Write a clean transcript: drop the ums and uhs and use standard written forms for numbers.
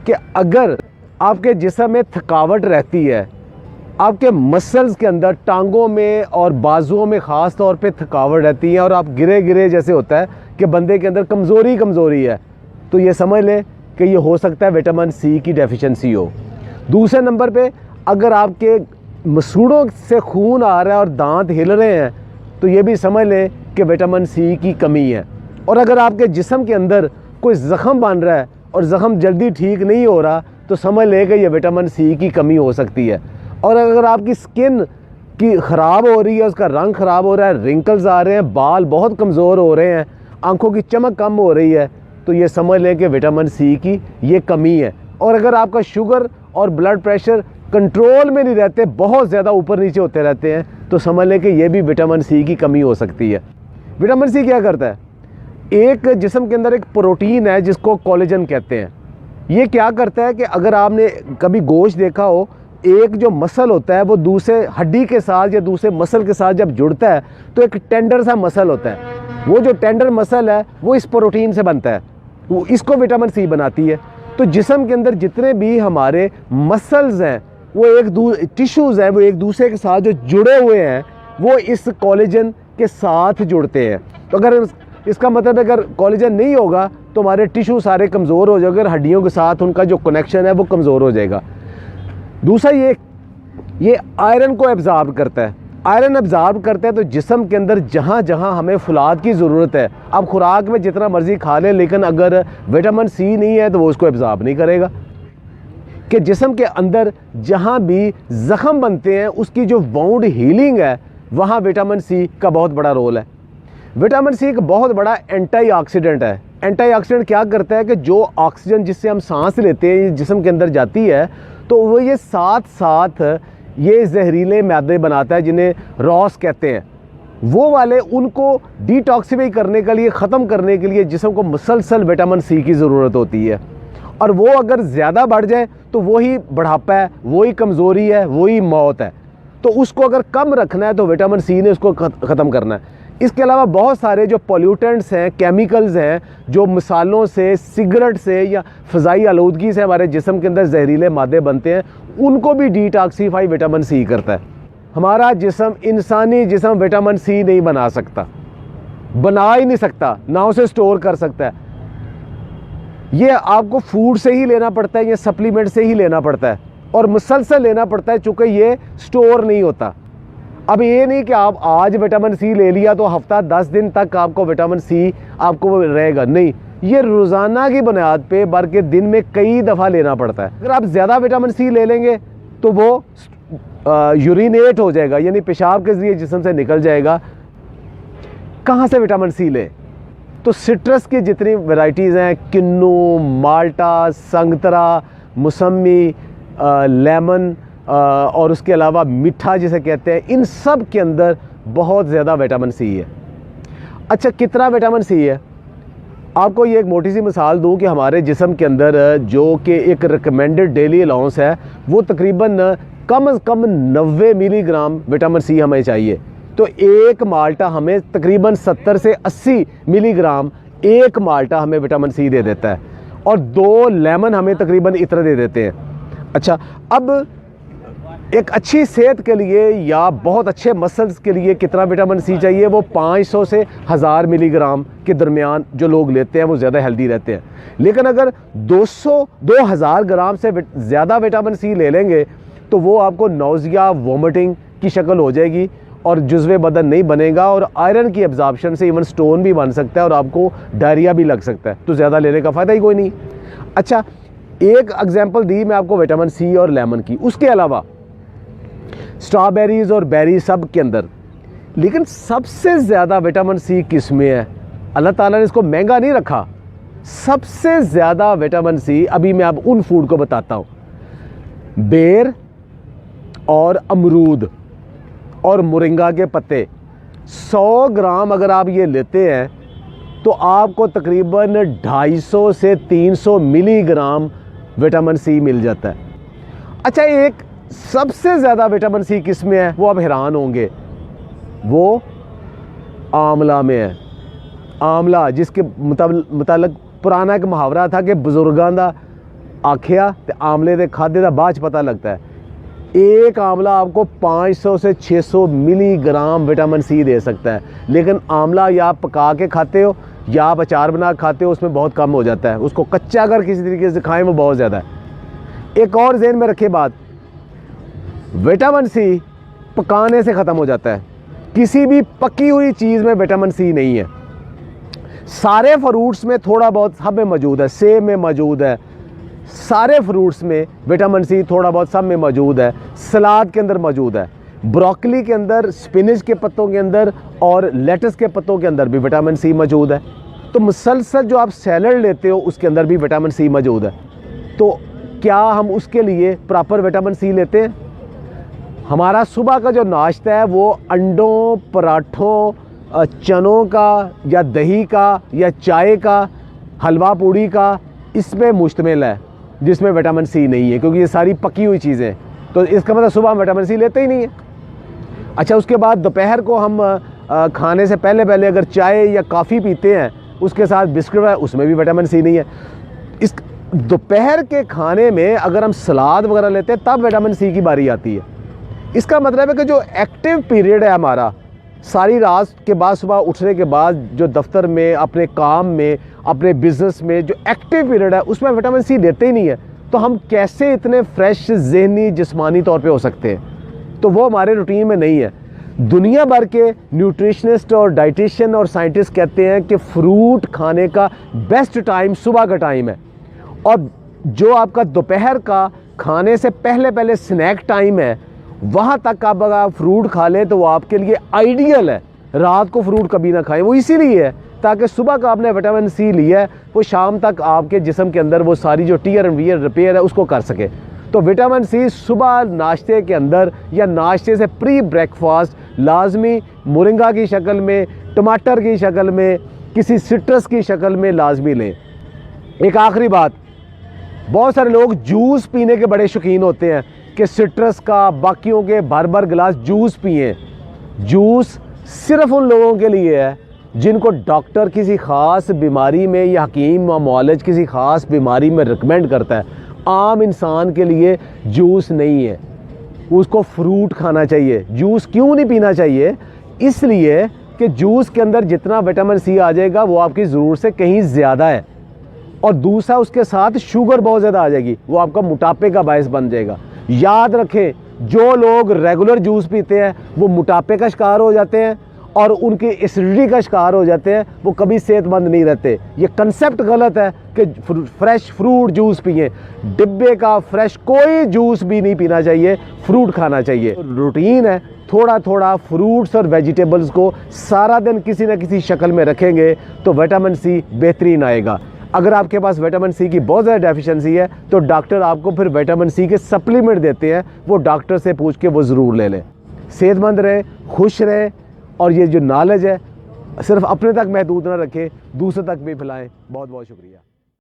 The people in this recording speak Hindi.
कि अगर आपके जिस्म में थकावट रहती है, आपके मसल्स के अंदर टांगों में और बाजुओं में ख़ास तौर पे थकावट रहती है और आप गिरे गिरे जैसे होता है कि बंदे के अंदर कमज़ोरी है, तो ये समझ लें कि ये हो सकता है विटामिन सी की डेफिशिएंसी हो। दूसरे नंबर पे अगर आपके मसूड़ों से खून आ रहा है और दांत हिल रहे हैं, तो ये भी समझ लें कि विटामिन सी की कमी है। और अगर आपके जिस्म के अंदर कोई ज़ख़म बन रहा है और ज़ख़म जल्दी ठीक नहीं हो रहा, तो समझ लें कि ये विटामिन सी की कमी हो सकती है। और अगर आपकी स्किन की ख़राब हो रही है, उसका रंग ख़राब हो रहा है, रिंकल्स आ रहे हैं, बाल बहुत कमज़ोर हो रहे हैं, आंखों की चमक कम हो रही है, तो ये समझ लें कि विटामिन सी की ये कमी है। और अगर आपका शुगर और ब्लड प्रेशर कंट्रोल में नहीं रहते, बहुत ज़्यादा ऊपर नीचे होते रहते हैं, तो समझ लें कि ये भी विटामिन सी की कमी हो सकती है। विटामिन सी क्या करता है? एक जिस्म के अंदर एक प्रोटीन है जिसको कोलेजन कहते हैं। ये क्या करता है कि अगर आपने कभी गोश्त देखा हो, एक जो मसल होता है वो दूसरे हड्डी के साथ या दूसरे मसल के साथ जब जुड़ता है तो एक टेंडर सा मसल होता है। वो जो टेंडर मसल है वो इस प्रोटीन से बनता है, वो इसको विटामिन सी बनाती है। तो जिस्म के अंदर जितने भी हमारे मसल्स हैं, वो टिश्यूज़ हैं, वो एक दूसरे के साथ जो जुड़े हुए हैं, वो इस कोलेजन के साथ जुड़ते हैं। तो अगर इसका मतलब अगर कोलेजन नहीं होगा तो हमारे टिश्यू सारे कमज़ोर हो जाएंगे, हड्डियों के साथ उनका जो कनेक्शन है वो कमज़ोर हो जाएगा। दूसरा ये आयरन को एब्ज़ॉर्ब करता है। आयरन एब्ज़ॉर्ब करता है तो जिस्म के अंदर जहाँ जहाँ हमें फुलाद की ज़रूरत है, आप खुराक में जितना मर्ज़ी खा लें, लेकिन अगर विटामिन सी नहीं है तो वो उसको एब्ज़ॉर्ब नहीं करेगा। कि जिस्म के अंदर जहाँ भी ज़ख़म बनते हैं उसकी जो वाउंड हीलिंग है, वहाँ विटामिन सी का बहुत बड़ा रोल है। विटामिन सी एक बहुत बड़ा एंटीऑक्सीडेंट है। एंटीऑक्सीडेंट क्या करता है कि जो ऑक्सीजन जिससे हम सांस लेते हैं जिस्म के अंदर जाती है, तो वो ये साथ साथ ये जहरीले मैदे बनाता है जिन्हें रॉस कहते हैं। वो वाले उनको डिटॉक्सिफाई करने के लिए, ख़त्म करने के लिए जिस्म को मुसलसल विटामिन सी की ज़रूरत होती है। और वो अगर ज़्यादा बढ़ जाए तो वही बुढ़ापा है, वही कमज़ोरी है, वही मौत है। तो उसको अगर कम रखना है तो विटामिन सी ने उसको ख़त्म करना है। इसके अलावा बहुत सारे जो पोल्यूटेंट्स हैं, केमिकल्स हैं, जो मिसालों से, सिगरेट से या फ़ज़ाई आलूदगी से हमारे जिस्म के अंदर जहरीले मादे बनते हैं, उनको भी डिटॉक्सीफाई विटामिन सी करता है। हमारा जिस्म, इंसानी जिस्म विटामिन सी नहीं बना सकता, बना ही नहीं सकता, ना उसे स्टोर कर सकता है। ये आपको फूड से ही लेना पड़ता है, ये सप्लीमेंट से ही लेना पड़ता है और मुसलसल लेना पड़ता है, चूँकि ये स्टोर नहीं होता। अब ये नहीं कि आप आज विटामिन सी ले लिया तो हफ्ता 10 दिन तक आपको विटामिन सी आपको रहेगा, नहीं, ये रोज़ाना की बुनियाद पे बल्कि दिन में कई दफ़ा लेना पड़ता है। अगर आप ज़्यादा विटामिन सी ले लेंगे तो वो यूरिनेट हो जाएगा, यानी पेशाब के ज़रिए जिस्म से निकल जाएगा। कहाँ से विटामिन सी लें? तो सिट्रस की जितनी वैरायटीज़ हैं, किन्नू, माल्टा, संगतरा, मौसमी, लेमन और उसके अलावा मीठा जिसे कहते हैं, इन सब के अंदर बहुत ज़्यादा विटामिन सी है। अच्छा, कितना विटामिन सी है? आपको ये एक मोटी सी मिसाल दूं कि हमारे जिस्म के अंदर जो कि एक रिकमेंडेड डेली अलाउंस है, वो तकरीबन कम से कम 90 मिलीग्राम विटामिन सी हमें चाहिए। तो एक माल्टा हमें तकरीबन 70 से 80 मिलीग्राम एक माल्टा हमें विटामिन सी दे देता है, और 2 लेमन हमें तकरीबन इतना दे देते हैं। अच्छा, अब एक अच्छी सेहत के लिए या बहुत अच्छे मसल्स के लिए कितना विटामिन सी चाहिए? वो 500 से 1000 मिलीग्राम के दरमियान जो लोग लेते हैं वो ज़्यादा हेल्दी रहते हैं। लेकिन अगर 2000 ग्राम से ज़्यादा विटामिन सी ले लेंगे तो वो आपको नौजिया, वोमिटिंग की शक्ल हो जाएगी और जुज़्वे बदन नहीं बनेगा, और आयरन की एब्जॉर्प्शन से इवन स्टोन भी बन सकता है और आपको डायरिया भी लग सकता है। तो ज़्यादा लेने का फ़ायदा ही कोई नहीं। अच्छा, एक एग्जाम्पल दी मैं आपको विटामिन सी और लेमन की, उसके अलावा स्ट्रॉबेरीज़ और बेरी सब के अंदर, लेकिन सबसे ज़्यादा विटामिन सी किस में है? अल्लाह ताला ने इसको महंगा नहीं रखा। सबसे ज़्यादा विटामिन सी, अभी मैं आप उन फूड को बताता हूँ, बेर और अमरूद और मोरिंगा के पत्ते। 100 ग्राम अगर आप ये लेते हैं तो आपको तकरीबन 250 से 300 मिलीग्राम विटामिन सी मिल जाता है। अच्छा, एक सबसे ज़्यादा विटामिन सी किस में है? वो आप हैरान होंगे, वो आंवला में है। आंवला, जिसके मुताबिक पुराना एक मुहावरा था कि बुजुर्गां दा आखिया तो आमले के खादे का बाद पता लगता है। एक आंवला आपको 500 से 600 मिलीग्राम विटामिन सी दे सकता है, लेकिन आंवला या आप पका के खाते हो या आप अचार बना के खाते हो, उसमें बहुत कम हो जाता है। उसको कच्चा अगर किसी तरीके से खाएं वो बहुत ज़्यादा है। एक और ज़हन में रखे बात, विटामिन सी पकाने से ख़त्म हो जाता है। किसी भी पकी हुई चीज़ में विटामिन सी नहीं है। सारे फ्रूट्स में थोड़ा बहुत सब में मौजूद है, सेब में मौजूद है, सारे फ्रूट्स में विटामिन सी थोड़ा बहुत सब में मौजूद है, सलाद के अंदर मौजूद है, ब्रोकली के अंदर, स्पिनच के पत्तों के अंदर और लेटस के पत्तों के अंदर भी विटामिन सी मौजूद है। तो मुसलसल जो आप सैलड लेते हो उसके अंदर भी विटामिन सी मौजूद है। तो क्या हम उसके लिए प्रॉपर विटामिन सी लेते हैं? हमारा सुबह का जो नाश्ता है वो अंडों, पराठों, चनों का या दही का या चाय का, हलवा पूड़ी का, इसमें मुश्तमिल है, जिसमें विटामिन सी नहीं है, क्योंकि ये सारी पकी हुई चीज़ें। तो इसका मतलब सुबह हम विटामिन सी लेते ही नहीं है। अच्छा, उसके बाद दोपहर को हम खाने से पहले अगर चाय या कॉफ़ी पीते हैं, उसके साथ बिस्किट है, उसमें भी विटामिन सी नहीं है। इस दोपहर के खाने में अगर हम सलाद वगैरह लेते हैं तब विटामिन सी की बारी आती है। इसका मतलब है कि जो एक्टिव पीरियड है हमारा, सारी रात के बाद सुबह उठने के बाद जो दफ्तर में, अपने काम में, अपने बिजनेस में जो एक्टिव पीरियड है, उसमें विटामिन सी देते ही नहीं है। तो हम कैसे इतने फ्रेश ज़हनी जिस्मानी तौर पे हो सकते हैं? तो वो हमारे रूटीन में नहीं है। दुनिया भर के न्यूट्रिशनिस्ट और डाइटिशियन और साइंटिस्ट कहते हैं कि फ्रूट खाने का बेस्ट टाइम सुबह का टाइम है, और जो आपका दोपहर का खाने से पहले स्नैक टाइम है, वहाँ तक आप अगर फ्रूट खा लें तो वो आपके लिए आइडियल है। रात को फ्रूट कभी ना खाएं, वो इसीलिए है ताकि सुबह का आपने विटामिन सी लिया है वो शाम तक आपके जिस्म के अंदर वो सारी जो टीयर एंड वियर रिपेयर है उसको कर सके। तो विटामिन सी सुबह नाश्ते के अंदर या नाश्ते से प्री ब्रेकफास्ट लाजमी मोरिंगा की शक्ल में, टमाटर की शक्ल में, किसी सिट्रस की शक्ल में लाजमी लें। एक आखिरी बात, बहुत सारे लोग जूस पीने के बड़े शौकीन होते हैं कि सिट्रस का, बाकियों के भर गिलास जूस पिए। जूस सिर्फ उन लोगों के लिए है जिनको डॉक्टर किसी ख़ास बीमारी में या हकीम व मुआलिज किसी ख़ास बीमारी में रिकमेंड करता है। आम इंसान के लिए जूस नहीं है, उसको फ्रूट खाना चाहिए। जूस क्यों नहीं पीना चाहिए? इसलिए कि जूस के अंदर जितना विटामिन सी आ जाएगा वो आपकी ज़रूरत से कहीं ज़्यादा है, और दूसरा उसके साथ शुगर बहुत ज़्यादा आ जाएगी, वो आपका मोटापे का बायस बन जाएगा। याद रखें, जो लोग रेगुलर जूस पीते हैं वो मोटापे का शिकार हो जाते हैं और उनकी एसिडिटी का शिकार हो जाते हैं, वो कभी सेहतमंद नहीं रहते। ये कंसेप्ट गलत है कि फ्रेश फ्रूट जूस पिए। डिब्बे का फ्रेश कोई जूस भी नहीं पीना चाहिए, फ्रूट खाना चाहिए। रूटीन है, थोड़ा थोड़ा फ्रूट्स और वेजिटेबल्स को सारा दिन किसी न किसी शक्ल में रखेंगे तो विटामिन सी बेहतरीन आएगा। अगर आपके पास विटामिन सी की बहुत ज़्यादा डेफिशिएंसी है तो डॉक्टर आपको फिर विटामिन सी के सप्लीमेंट देते हैं, वो डॉक्टर से पूछ के वो ज़रूर ले लें। सेहतमंद रहें, खुश रहें, और ये जो नॉलेज है सिर्फ अपने तक महदूद ना रखें, दूसरे तक भी फैलाएं। बहुत बहुत शुक्रिया।